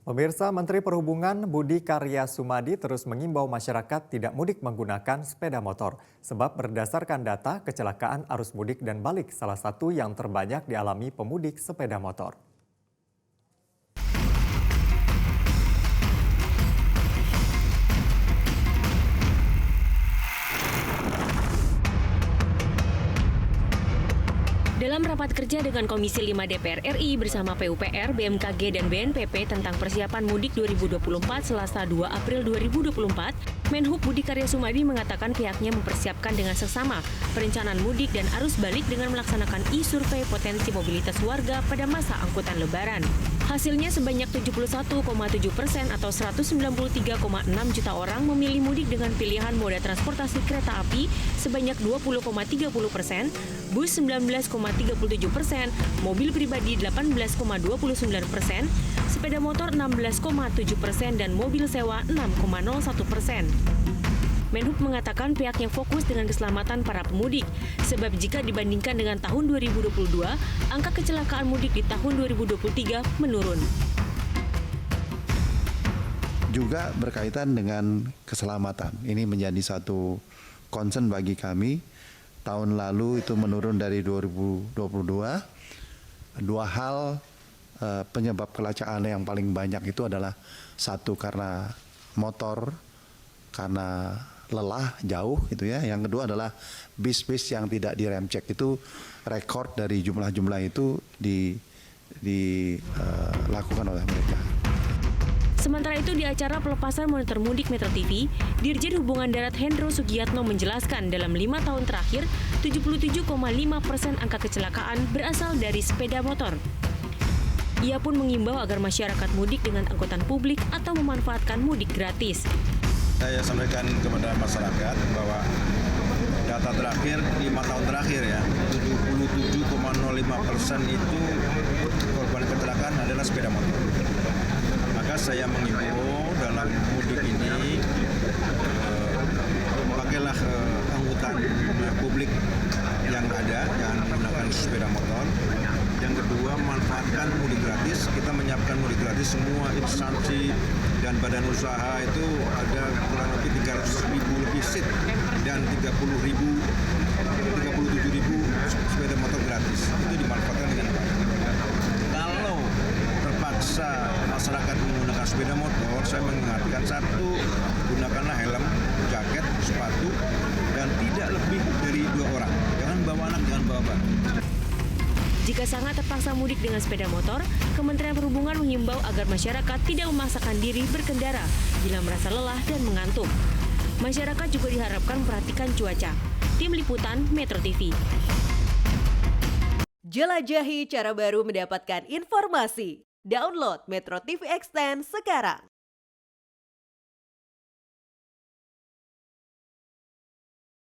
Pemirsa, Menteri Perhubungan Budi Karya Sumadi terus mengimbau masyarakat tidak mudik menggunakan sepeda motor. Sebab berdasarkan data, kecelakaan arus mudik dan balik salah satu yang terbanyak dialami pemudik sepeda motor. Dalam rapat kerja dengan Komisi 5 DPR RI bersama PUPR, BMKG, dan BNPB tentang persiapan mudik 2024 Selasa 2 April 2024, Menhub Budi Karya Sumadi mengatakan pihaknya mempersiapkan dengan seksama perencanaan mudik dan arus balik dengan melaksanakan e-survei potensi mobilitas warga pada masa angkutan Lebaran. Hasilnya sebanyak 71,7% atau 193,6 juta orang memilih mudik dengan pilihan moda transportasi kereta api sebanyak 20,30%, bus 19,37%, mobil pribadi 18,29%, sepeda motor 16,7% dan mobil sewa 6,01%. Menhub mengatakan pihaknya fokus dengan keselamatan para pemudik, sebab jika dibandingkan dengan tahun 2022, angka kecelakaan mudik di tahun 2023 menurun. Juga berkaitan dengan keselamatan, ini menjadi satu concern bagi kami. Tahun lalu itu menurun dari 2022. Dua hal penyebab kecelakaan yang paling banyak itu adalah satu karena motor, karena lelah jauh gitu ya. Yang kedua adalah bis-bis yang tidak direm cek, itu rekor dari jumlah-jumlah itu dilakukan oleh mereka. Sementara itu di acara pelepasan monitor mudik Metro TV, Dirjen Hubungan Darat Hendro Sugiatno menjelaskan dalam 5 tahun terakhir 77,5% angka kecelakaan berasal dari sepeda motor. Ia pun mengimbau agar masyarakat mudik dengan angkutan publik atau memanfaatkan mudik gratis. Saya sampaikan kepada masyarakat bahwa data terakhir 5 tahun terakhir ya, 77,05% itu korban kecelakaan adalah sepeda motor. Maka saya mengimbau dalam mudik ini pakailah angkutan publik yang ada, jangan menggunakan sepeda motor. Yang kedua, manfaatkan mudik gratis. Kita menyiapkan mudik gratis, semua instansi dan badan usaha itu ada kurang lebih 300.000 lebih seat dan 37.000 sepeda motor gratis. Itu dimanfaatkan dengan baik. Kalau terpaksa masyarakat menggunakan sepeda motor, saya mengingatkan satu, gunakanlah helm, jaket, sepatu, dan tidak lebih dari 2 orang. Jangan bawa anak, jangan bawa barang. Jika sangat terpaksa mudik dengan sepeda motor, Kementerian Perhubungan menghimbau agar masyarakat tidak memaksakan diri berkendara bila merasa lelah dan mengantuk. Masyarakat juga diharapkan memperhatikan cuaca. Tim Liputan Metro TV. Jelajahi cara baru mendapatkan informasi. Download Metro TV Extend sekarang.